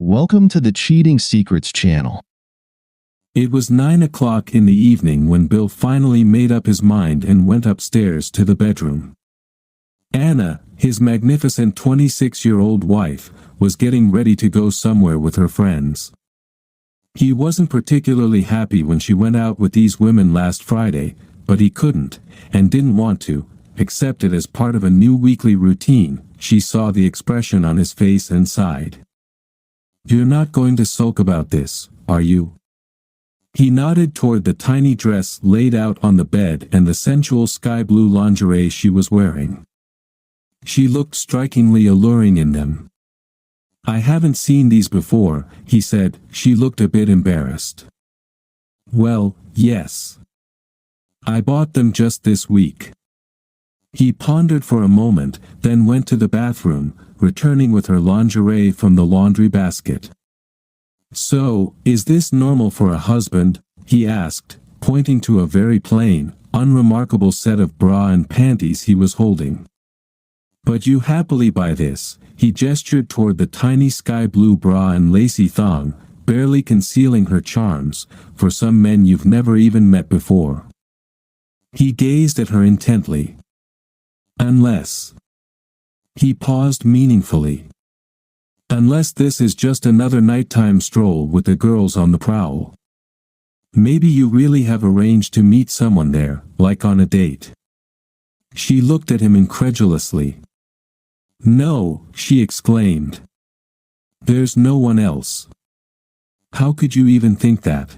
Welcome to the Cheating Secrets channel. It was 9 o'clock in the evening when Bill finally made up his mind and went upstairs to the bedroom. Anna, his magnificent 26-year-old wife, was getting ready to go somewhere with her friends. He wasn't particularly happy when she went out with these women last Friday, but he couldn't, and didn't want to, accept it as part of a new weekly routine. She saw the expression on his face and sighed. "You're not going to sulk about this, are you?" He nodded toward the tiny dress laid out on the bed and the sensual sky blue lingerie she was wearing. She looked strikingly alluring in them. "I haven't seen these before," he said. She looked a bit embarrassed. "Well, yes. I bought them just this week." He pondered for a moment, then went to the bathroom, returning with her lingerie from the laundry basket. "So, is this normal for a husband?" he asked, pointing to a very plain, unremarkable set of bra and panties he was holding. "But you happily buy this," he gestured toward the tiny sky blue bra and lacy thong, barely concealing her charms, "for some men you've never even met before." He gazed at her intently. "Unless..." He paused meaningfully. "Unless this is just another nighttime stroll with the girls on the prowl. Maybe you really have arranged to meet someone there, like on a date." She looked at him incredulously. "No," she exclaimed. "There's no one else. How could you even think that?"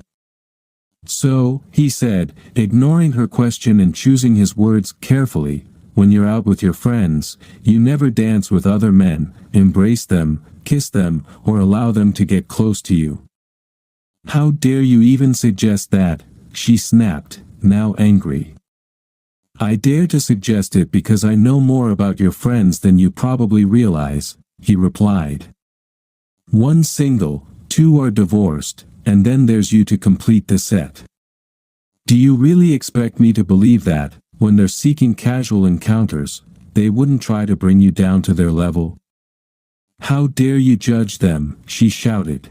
"So," he said, ignoring her question and choosing his words carefully, "when you're out with your friends, you never dance with other men, embrace them, kiss them, or allow them to get close to you." "How dare you even suggest that?" she snapped, now angry. "I dare to suggest it because I know more about your friends than you probably realize," he replied. "One's single, two are divorced, and then there's you to complete the set. Do you really expect me to believe that, when they're seeking casual encounters, they wouldn't try to bring you down to their level? How dare you judge them?" she shouted.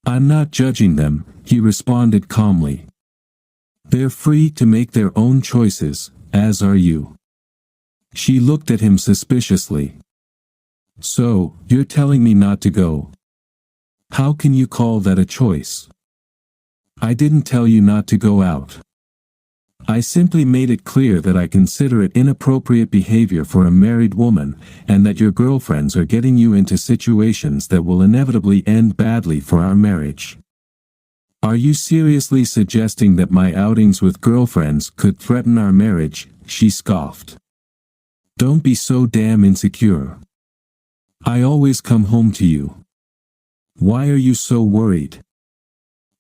"I'm not judging them," he responded calmly. "They're free to make their own choices, as are you." She looked at him suspiciously. "So, you're telling me not to go? How can you call that a choice? I didn't tell you not to go out. I simply made it clear that I consider it inappropriate behavior for a married woman, and that your girlfriends are getting you into situations that will inevitably end badly for our marriage." "Are you seriously suggesting that my outings with girlfriends could threaten our marriage?" she scoffed. "Don't be so damn insecure. I always come home to you. Why are you so worried?"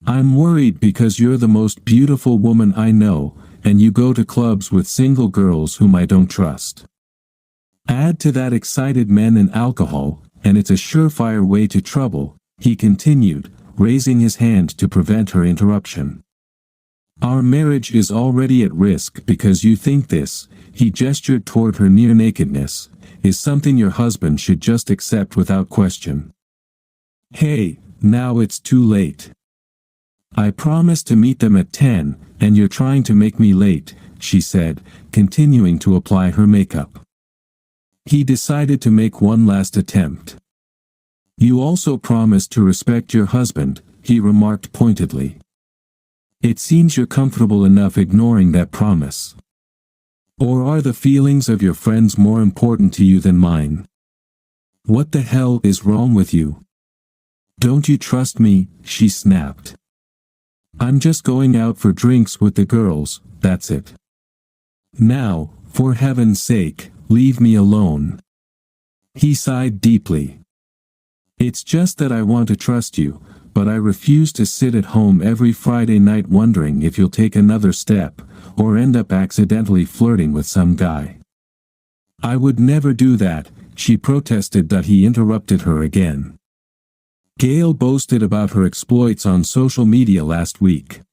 "I'm worried because you're the most beautiful woman I know, and you go to clubs with single girls whom I don't trust. Add to that excited men and alcohol, and it's a surefire way to trouble," he continued, raising his hand to prevent her interruption. "Our marriage is already at risk because you think this," he gestured toward her near nakedness, "is something your husband should just accept without question. Hey, now it's too late. I promised to meet them at 10, and you're trying to make me late," she said, continuing to apply her makeup. He decided to make one last attempt. "You also promised to respect your husband," he remarked pointedly. "It seems you're comfortable enough ignoring that promise. Or are the feelings of your friends more important to you than mine? What the hell is wrong with you? Don't you trust me?" she snapped. "I'm just going out for drinks with the girls, that's it. Now, for heaven's sake, leave me alone." He sighed deeply. "It's just that I want to trust you, but I refuse to sit at home every Friday night wondering if you'll take another step, or end up accidentally flirting with some guy." "I would never do that," she protested, but he interrupted her again. "Gail boasted about her exploits on social media last week.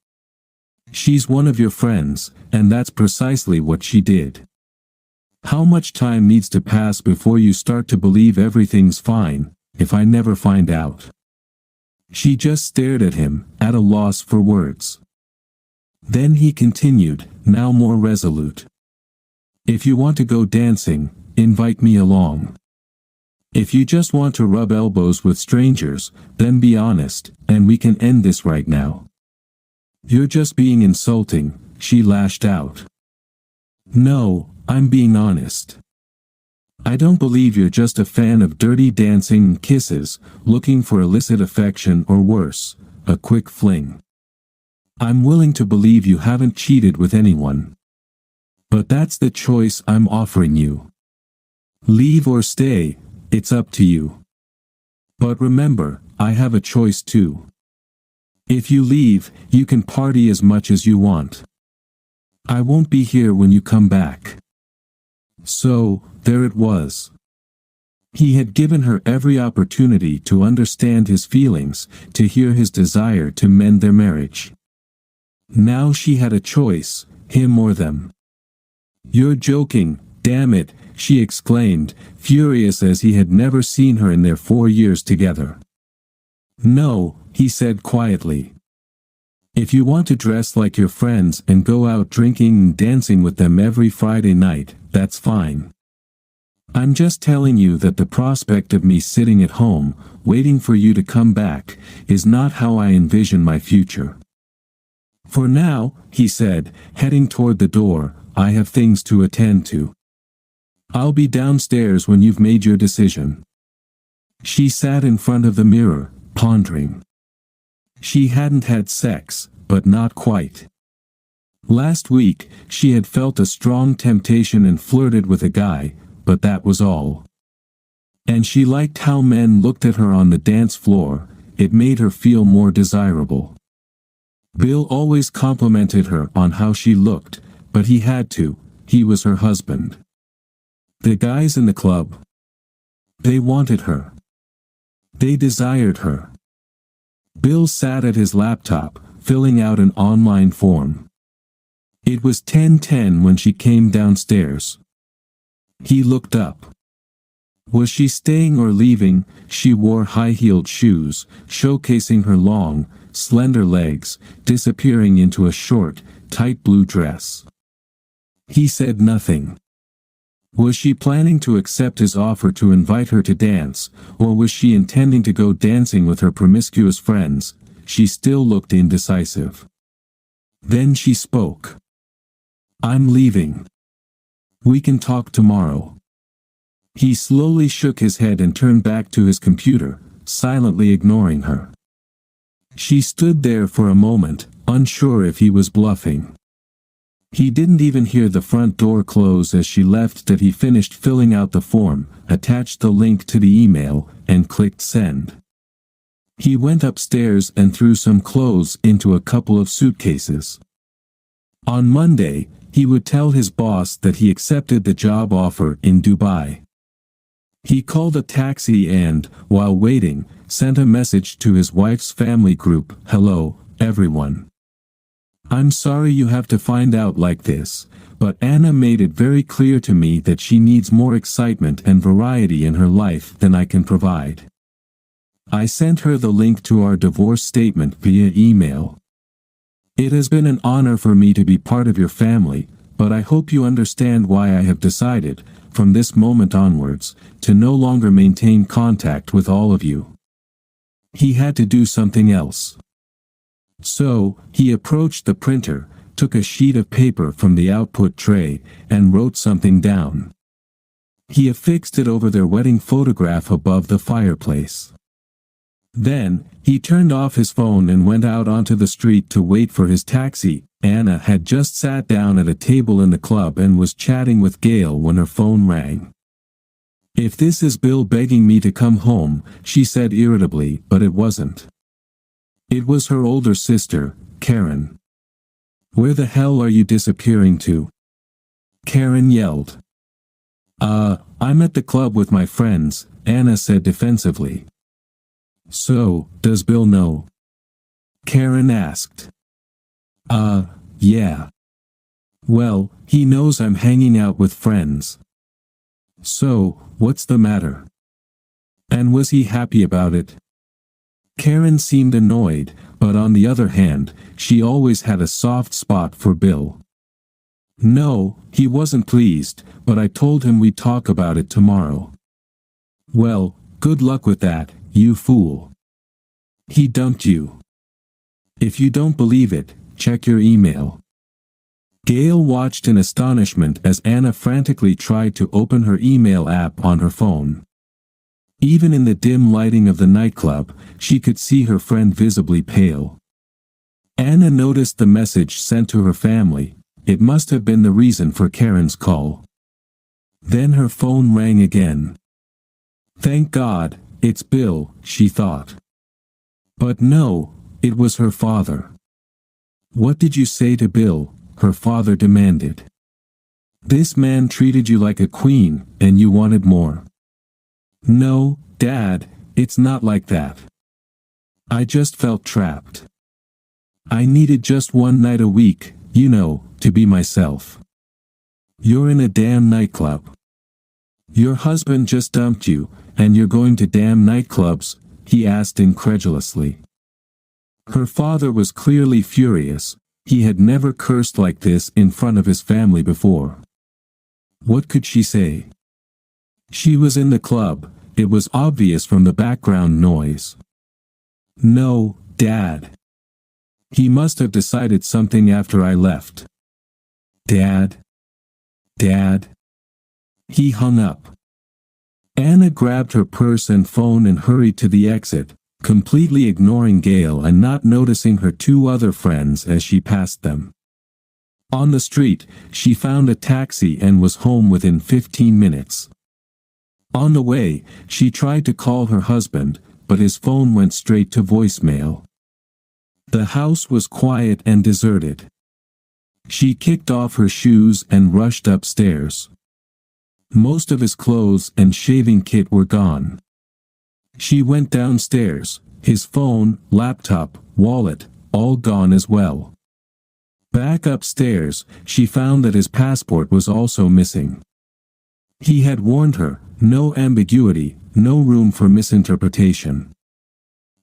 She's one of your friends, and that's precisely what she did. How much time needs to pass before you start to believe everything's fine?" if I never find out?" She just stared at him, at a loss for words. Then he continued, now more resolute. "If you want to go dancing, invite me along. If you just want to rub elbows with strangers, then be honest, and we can end this right now." "You're just being insulting," she lashed out. "No, I'm being honest. I don't believe you're just a fan of dirty dancing and kisses, looking for illicit affection or worse, a quick fling. I'm willing to believe you haven't cheated with anyone. But that's the choice I'm offering you. Leave or stay, it's up to you. But remember, I have a choice too. If you leave, you can party as much as you want. I won't be here when you come back." So, there it was. He had given her every opportunity to understand his feelings, to hear his desire to mend their marriage. Now she had a choice, him or them. "You're joking, damn it," she exclaimed, furious as he had never seen her in their 4 years together. "No," he said quietly. "If you want to dress like your friends and go out drinking and dancing with them every Friday night, that's fine. I'm just telling you that the prospect of me sitting at home, waiting for you to come back, is not how I envision my future. For now," he said, heading toward the door, "I have things to attend to. I'll be downstairs when you've made your decision." She sat in front of the mirror, pondering. She hadn't had sex, but not quite. Last week, she had felt a strong temptation and flirted with a guy, but that was all. And she liked how men looked at her on the dance floor, it made her feel more desirable. Bill always complimented her on how she looked, but he had to, he was her husband. The guys in the club, they wanted her. They desired her. Bill sat at his laptop, filling out an online form. It was 10:10 when she came downstairs. He looked up. Was she staying or leaving? She wore high-heeled shoes, showcasing her long, slender legs, disappearing into a short, tight blue dress. He said nothing. Was she planning to accept his offer to invite her to dance, or was she intending to go dancing with her promiscuous friends? She still looked indecisive. Then she spoke. "I'm leaving. We can talk tomorrow." He slowly shook his head and turned back to his computer, silently ignoring her. She stood there for a moment, unsure if he was bluffing. He didn't even hear the front door close as she left that he finished filling out the form, attached the link to the email, and clicked send. He went upstairs and threw some clothes into a couple of suitcases. On Monday, he would tell his boss that he accepted the job offer in Dubai. He called a taxi and, while waiting, sent a message to his wife's family group, "Hello, everyone. I'm sorry you have to find out like this, but Anna made it very clear to me that she needs more excitement and variety in her life than I can provide. I sent her the link to our divorce statement via email. It has been an honor for me to be part of your family, but I hope you understand why I have decided, from this moment onwards, to no longer maintain contact with all of you." He had to do something else. So, he approached the printer, took a sheet of paper from the output tray, and wrote something down. He affixed it over their wedding photograph above the fireplace. Then, he turned off his phone and went out onto the street to wait for his taxi. Anna had just sat down at a table in the club and was chatting with Gail when her phone rang. "If this is Bill begging me to come home," she said irritably, but it wasn't. It was her older sister, Karen. "Where the hell are you disappearing to?" Karen yelled. I'm at the club with my friends," Anna said defensively. "So, does Bill know?" Karen asked. Yeah. Well, he knows I'm hanging out with friends. So, what's the matter?" And was he happy about it? Karen seemed annoyed, but on the other hand, she always had a soft spot for Bill. No, he wasn't pleased, but I told him we'd talk about it tomorrow. Well, good luck with that, you fool. He dumped you. If you don't believe it, check your email. Gail watched in astonishment as Anna frantically tried to open her email app on her phone. Even in the dim lighting of the nightclub, she could see her friend visibly pale. Anna noticed the message sent to her family. It must have been the reason for Karen's call. Then her phone rang again. Thank God, it's Bill, she thought. But no, it was her father. What did you say to Bill? Her father demanded. This man treated you like a queen, and you wanted more. No, Dad, it's not like that. I just felt trapped. I needed just one night a week, you know, to be myself. You're in a damn nightclub. Your husband just dumped you, and you're going to damn nightclubs? He asked incredulously. Her father was clearly furious. He had never cursed like this in front of his family before. What could she say? She was in the club. It was obvious from the background noise. No, Dad. He must have decided something after I left. Dad? Dad? He hung up. Anna grabbed her purse and phone and hurried to the exit, completely ignoring Gail and not noticing her two other friends as she passed them. On the street, she found a taxi and was home within 15 minutes. On the way, she tried to call her husband, but his phone went straight to voicemail. The house was quiet and deserted. She kicked off her shoes and rushed upstairs. Most of his clothes and shaving kit were gone. She went downstairs, his phone, laptop, wallet, all gone as well. Back upstairs, she found that his passport was also missing. He had warned her, no ambiguity, no room for misinterpretation.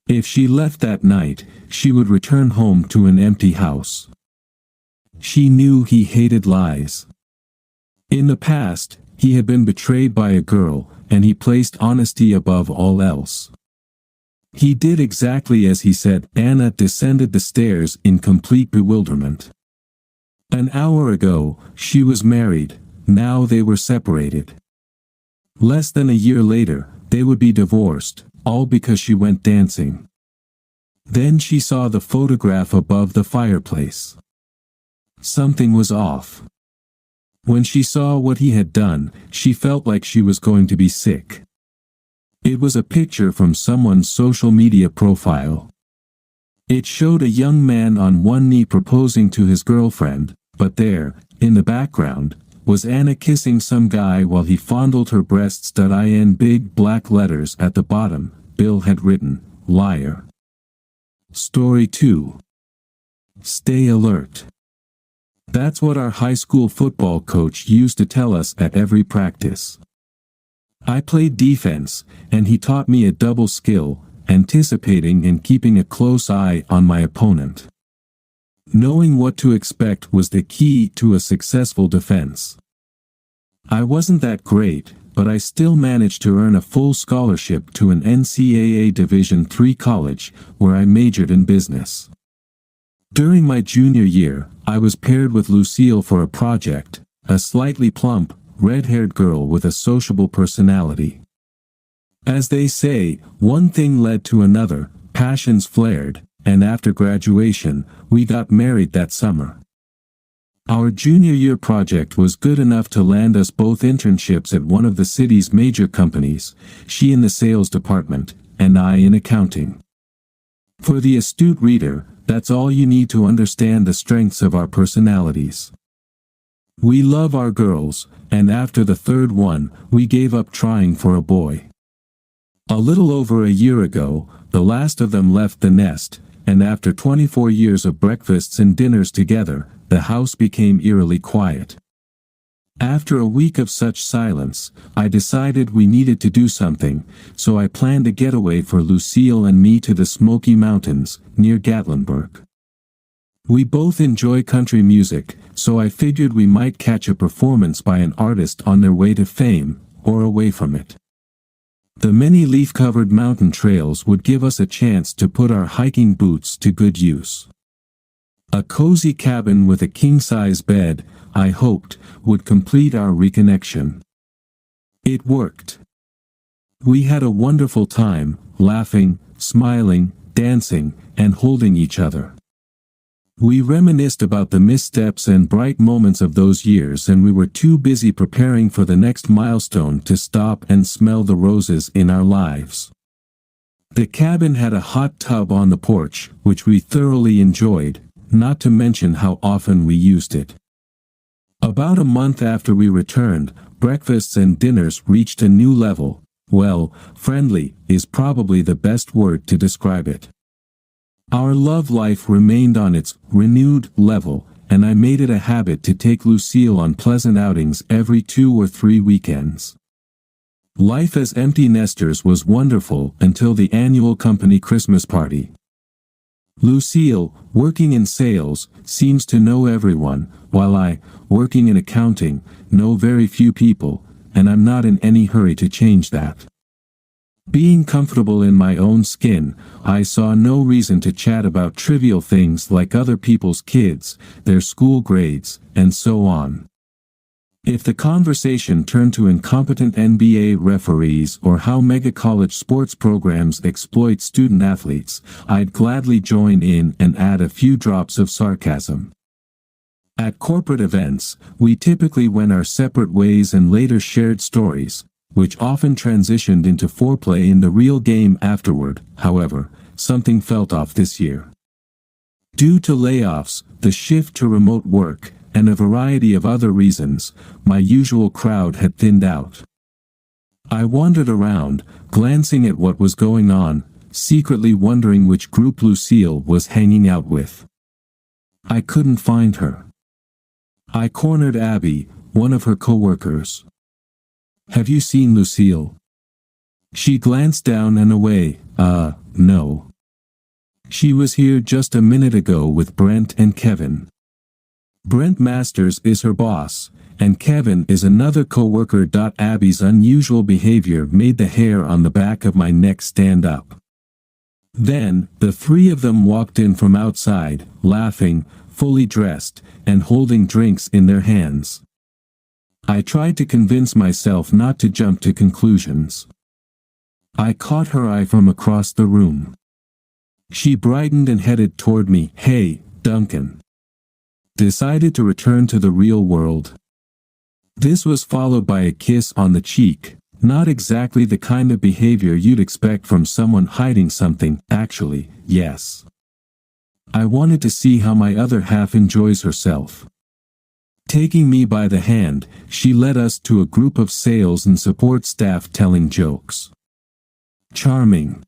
If she left that night, she would return home to an empty house. She knew he hated lies. In the past, he had been betrayed by a girl, and he placed honesty above all else. He did exactly as he said. Anna descended the stairs in complete bewilderment. An hour ago, she was married, now they were separated. Less than a year later, they would be divorced, all because she went dancing. Then she saw the photograph above the fireplace. Something was off. When she saw what he had done, she felt like she was going to be sick. It was a picture from someone's social media profile. It showed a young man on one knee proposing to his girlfriend, but there, in the background, was Anna kissing some guy while he fondled her breasts. In big black letters at the bottom, Bill had written, "Liar." Story 2. Stay alert. That's what our high school football coach used to tell us at every practice. I played defense, and he taught me a double skill, anticipating and keeping a close eye on my opponent. Knowing what to expect was the key to a successful defense. I wasn't that great, but I still managed to earn a full scholarship to an NCAA Division III college, where I majored in business. During my junior year, I was paired with Lucille for a project, a slightly plump, red-haired girl with a sociable personality. As they say, one thing led to another, passions flared, and after graduation, we got married that summer. Our junior year project was good enough to land us both internships at one of the city's major companies, she in the sales department, and I in accounting. For the astute reader, that's all you need to understand the strengths of our personalities. We love our girls, and after the third one, we gave up trying for a boy. A little over a year ago, the last of them left the nest, and after 24 years of breakfasts and dinners together, the house became eerily quiet. After a week of such silence, I decided we needed to do something, so I planned a getaway for Lucille and me to the Smoky Mountains, near Gatlinburg. We both enjoy country music, so I figured we might catch a performance by an artist on their way to fame, or away from it. The many leaf-covered mountain trails would give us a chance to put our hiking boots to good use. A cozy cabin with a king-size bed, I hoped, would complete our reconnection. It worked. We had a wonderful time, laughing, smiling, dancing, and holding each other. We reminisced about the missteps and bright moments of those years, and we were too busy preparing for the next milestone to stop and smell the roses in our lives. The cabin had a hot tub on the porch, which we thoroughly enjoyed, not to mention how often we used it. About a month after we returned, breakfasts and dinners reached a new level. Well, friendly is probably the best word to describe it. Our love life remained on its renewed level, and I made it a habit to take Lucille on pleasant outings every 2 or 3 weekends. Life as empty nesters was wonderful until the annual company Christmas party. Lucille, working in sales, seems to know everyone, while I, working in accounting, know very few people, and I'm not in any hurry to change that. Being comfortable in my own skin, I saw no reason to chat about trivial things like other people's kids, their school grades, and so on. If the conversation turned to incompetent NBA referees or how mega-college sports programs exploit student athletes, I'd gladly join in and add a few drops of sarcasm. At corporate events, we typically went our separate ways and later shared stories, which often transitioned into foreplay in the real game afterward. However, something felt off this year. Due to layoffs, the shift to remote work, and a variety of other reasons, my usual crowd had thinned out. I wandered around, glancing at what was going on, secretly wondering which group Lucille was hanging out with. I couldn't find her. I cornered Abby, one of her coworkers. "Have you seen Lucille?" She glanced down and away. No. She was here just a minute ago with Brent and Kevin. Brent Masters is her boss, and Kevin is another coworker. Abby's unusual behavior made the hair on the back of my neck stand up. Then, the 3 of them walked in from outside, laughing, fully dressed, and holding drinks in their hands. I tried to convince myself not to jump to conclusions. I caught her eye from across the room. She brightened and headed toward me. "Hey, Duncan." Decided to return to the real world. This was followed by a kiss on the cheek, not exactly the kind of behavior you'd expect from someone hiding something. Actually, yes. I wanted to see how my other half enjoys herself. Taking me by the hand, she led us to a group of sales and support staff telling jokes. Charming.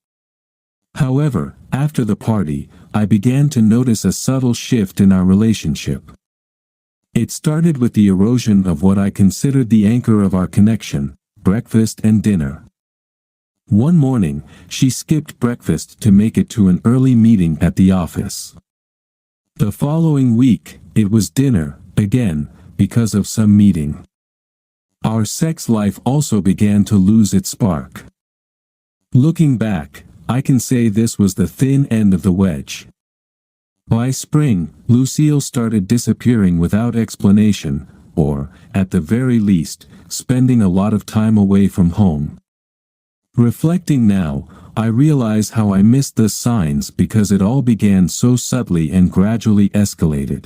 However, after the party, I began to notice a subtle shift in our relationship. It started with the erosion of what I considered the anchor of our connection, breakfast and dinner. One morning, she skipped breakfast to make it to an early meeting at the office. The following week, it was dinner, again, because of some meeting. Our sex life also began to lose its spark. Looking back, I can say this was the thin end of the wedge. By spring, Lucille started disappearing without explanation, or, at the very least, spending a lot of time away from home. Reflecting now, I realize how I missed the signs because it all began so subtly and gradually escalated.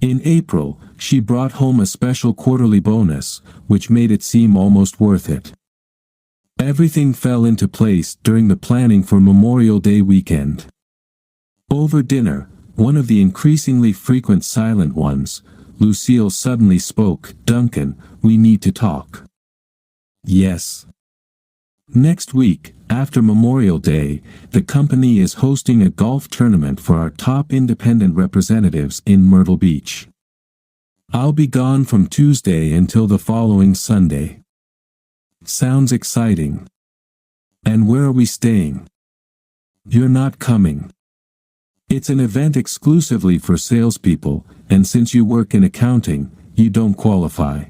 In April, she brought home a special quarterly bonus, which made it seem almost worth it. Everything fell into place during the planning for Memorial Day weekend. Over dinner, one of the increasingly frequent silent ones, Lucille suddenly spoke. "Duncan, we need to talk." "Yes." Next week, after Memorial Day, the company is hosting a golf tournament for our top independent representatives in Myrtle Beach. I'll be gone from Tuesday until the following Sunday. Sounds exciting. And where are we staying? You're not coming. It's an event exclusively for salespeople, and since you work in accounting, you don't qualify.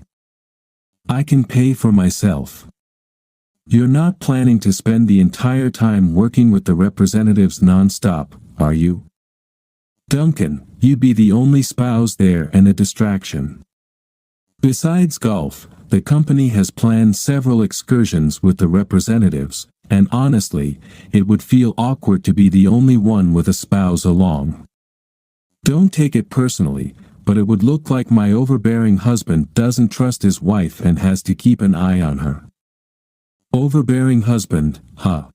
I can pay for myself. You're not planning to spend the entire time working with the representatives non-stop, are you? Duncan, you'd be the only spouse there and a distraction. Besides golf, the company has planned several excursions with the representatives, and honestly, it would feel awkward to be the only one with a spouse along. Don't take it personally, but it would look like my overbearing husband doesn't trust his wife and has to keep an eye on her. Overbearing husband, huh?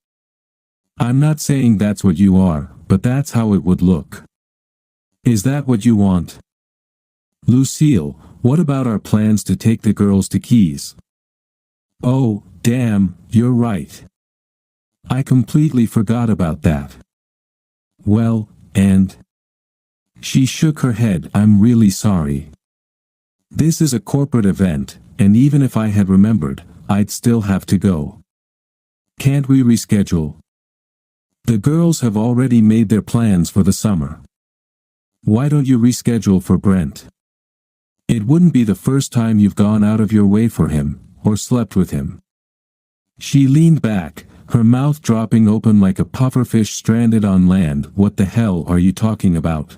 I'm not saying that's what you are, but that's how it would look. Is that what you want? Lucille, what about our plans to take the girls to Keys? Oh, damn, you're right. I completely forgot about that. Well, and? She shook her head. I'm really sorry. This is a corporate event, and even if I had remembered, I'd still have to go. Can't we reschedule? The girls have already made their plans for the summer. Why don't you reschedule for Brent? It wouldn't be the first time you've gone out of your way for him, or slept with him. She leaned back, her mouth dropping open like a pufferfish stranded on land. What the hell are you talking about?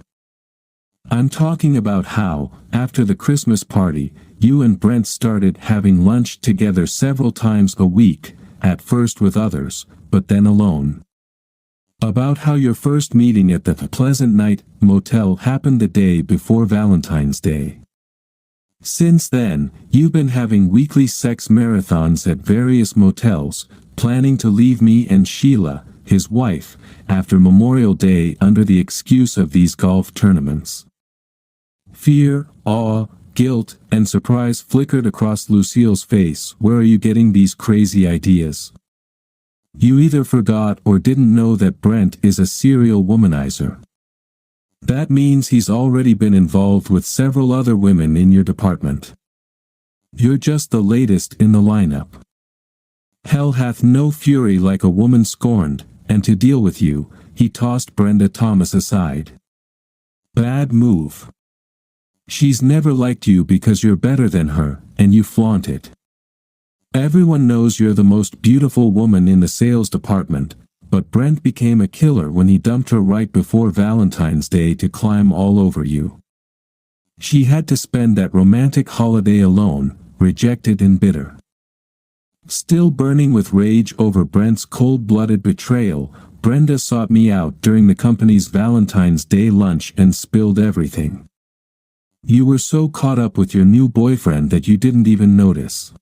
I'm talking about how, after the Christmas party, you and Brent started having lunch together several times a week, at first with others, but then alone. About how your first meeting at the Pleasant Night motel happened the day before Valentine's Day. Since then, you've been having weekly sex marathons at various motels, planning to leave me and Sheila, his wife, after Memorial Day under the excuse of these golf tournaments. Fear, awe, guilt, and surprise flickered across Lucille's face. Where are you getting these crazy ideas? You either forgot or didn't know that Brent is a serial womanizer. That means he's already been involved with several other women in your department. You're just the latest in the lineup. Hell hath no fury like a woman scorned, and to deal with you, he tossed Brenda Thomas aside. Bad move. She's never liked you because you're better than her, and you flaunt it. Everyone knows you're the most beautiful woman in the sales department, but Brent became a killer when he dumped her right before Valentine's Day to climb all over you. She had to spend that romantic holiday alone, rejected and bitter. Still burning with rage over Brent's cold-blooded betrayal, Brenda sought me out during the company's Valentine's Day lunch and spilled everything. You were so caught up with your new boyfriend that you didn't even notice.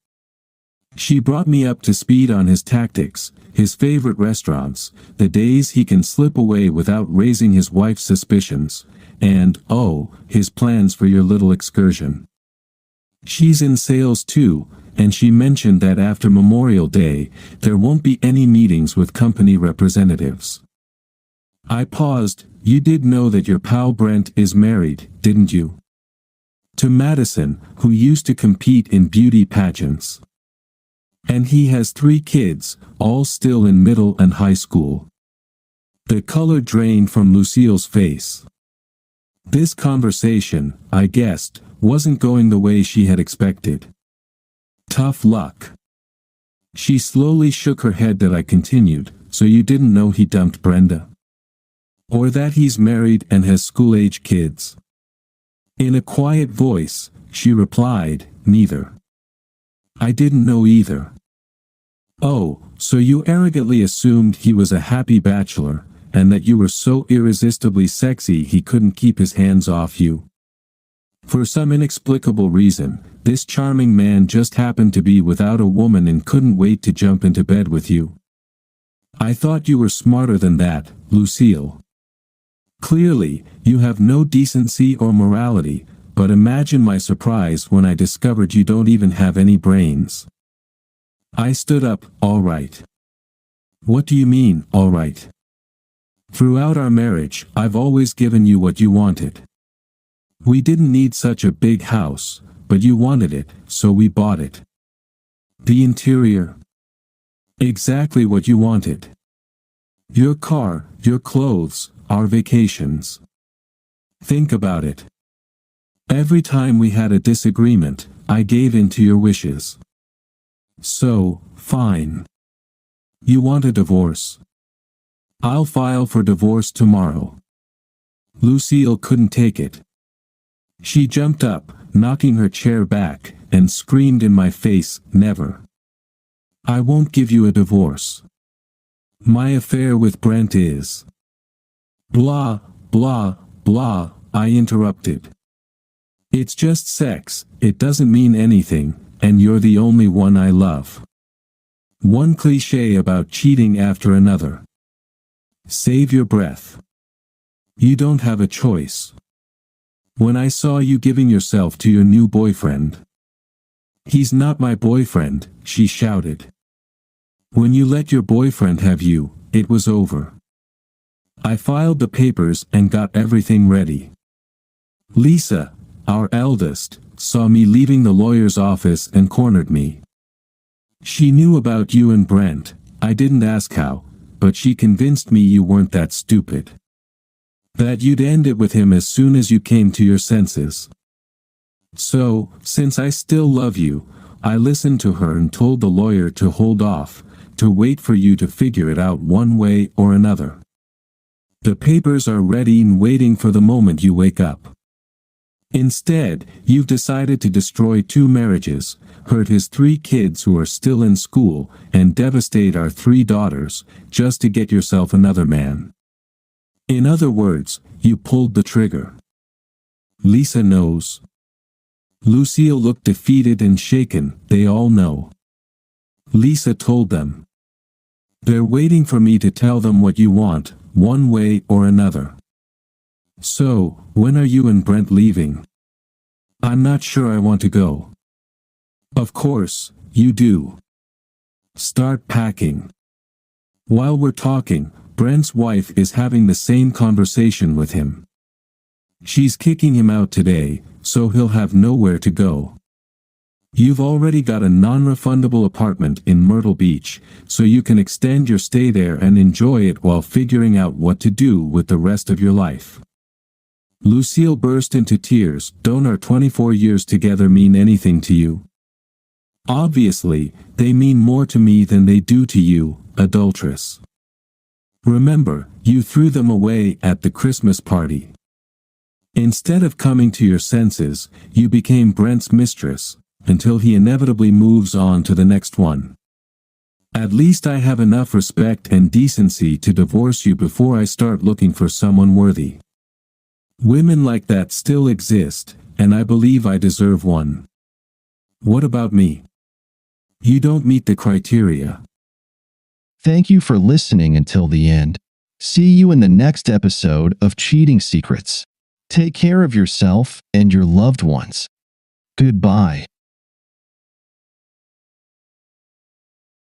She brought me up to speed on his tactics, his favorite restaurants, the days he can slip away without raising his wife's suspicions, and, oh, his plans for your little excursion. She's in sales too, and she mentioned that after Memorial Day, there won't be any meetings with company representatives. I paused. You did know that your pal Brent is married, didn't you? To Madison, who used to compete in beauty pageants. And he has 3 kids, all still in middle and high school. The color drained from Lucille's face. This conversation, I guessed, wasn't going the way she had expected. Tough luck. She slowly shook her head that I continued. So you didn't know he dumped Brenda? Or that he's married and has school-age kids? In a quiet voice, she replied, neither. I didn't know either. Oh, so you arrogantly assumed he was a happy bachelor, and that you were so irresistibly sexy he couldn't keep his hands off you. For some inexplicable reason, this charming man just happened to be without a woman and couldn't wait to jump into bed with you. I thought you were smarter than that, Lucille. Clearly, you have no decency or morality, but imagine my surprise when I discovered you don't even have any brains. I stood up. All right. What do you mean, all right? Throughout our marriage, I've always given you what you wanted. We didn't need such a big house, but you wanted it, so we bought it. The interior. Exactly what you wanted. Your car, your clothes, our vacations. Think about it. Every time we had a disagreement, I gave in to your wishes. So, fine. You want a divorce? I'll file for divorce tomorrow. Lucille couldn't take it. She jumped up, knocking her chair back, and screamed in my face, "Never. I won't give you a divorce. My affair with Brent is..." "Blah, blah, blah," I interrupted. "It's just sex, it doesn't mean anything, and you're the only one I love. One cliché about cheating after another. Save your breath. You don't have a choice. When I saw you giving yourself to your new boyfriend..." "He's not my boyfriend," she shouted. "When you let your boyfriend have you, it was over." I filed the papers and got everything ready. Lisa, our eldest, saw me leaving the lawyer's office and cornered me. She knew about you and Brent. I didn't ask how, but she convinced me you weren't that stupid. That you'd end it with him as soon as you came to your senses. So, since I still love you, I listened to her and told the lawyer to hold off, to wait for you to figure it out one way or another. The papers are ready and waiting for the moment you wake up. Instead, you've decided to destroy 2 marriages, hurt his 3 kids who are still in school, and devastate our 3 daughters, just to get yourself another man. In other words, you pulled the trigger. Lisa knows. Lucille looked defeated and shaken. They all know. Lisa told them. They're waiting for me to tell them what you want, one way or another. So, when are you and Brent leaving? I'm not sure I want to go. Of course, you do. Start packing. While we're talking, Brent's wife is having the same conversation with him. She's kicking him out today, so he'll have nowhere to go. You've already got a non-refundable apartment in Myrtle Beach, so you can extend your stay there and enjoy it while figuring out what to do with the rest of your life. Lucille burst into tears. Don't our 24 years together mean anything to you? Obviously, they mean more to me than they do to you, adulteress. Remember, you threw them away at the Christmas party. Instead of coming to your senses, you became Brent's mistress, until he inevitably moves on to the next one. At least I have enough respect and decency to divorce you before I start looking for someone worthy. Women like that still exist, and I believe I deserve one. What about me? You don't meet the criteria. Thank you for listening until the end. See you in the next episode of Cheating Secrets. Take care of yourself and your loved ones. Goodbye.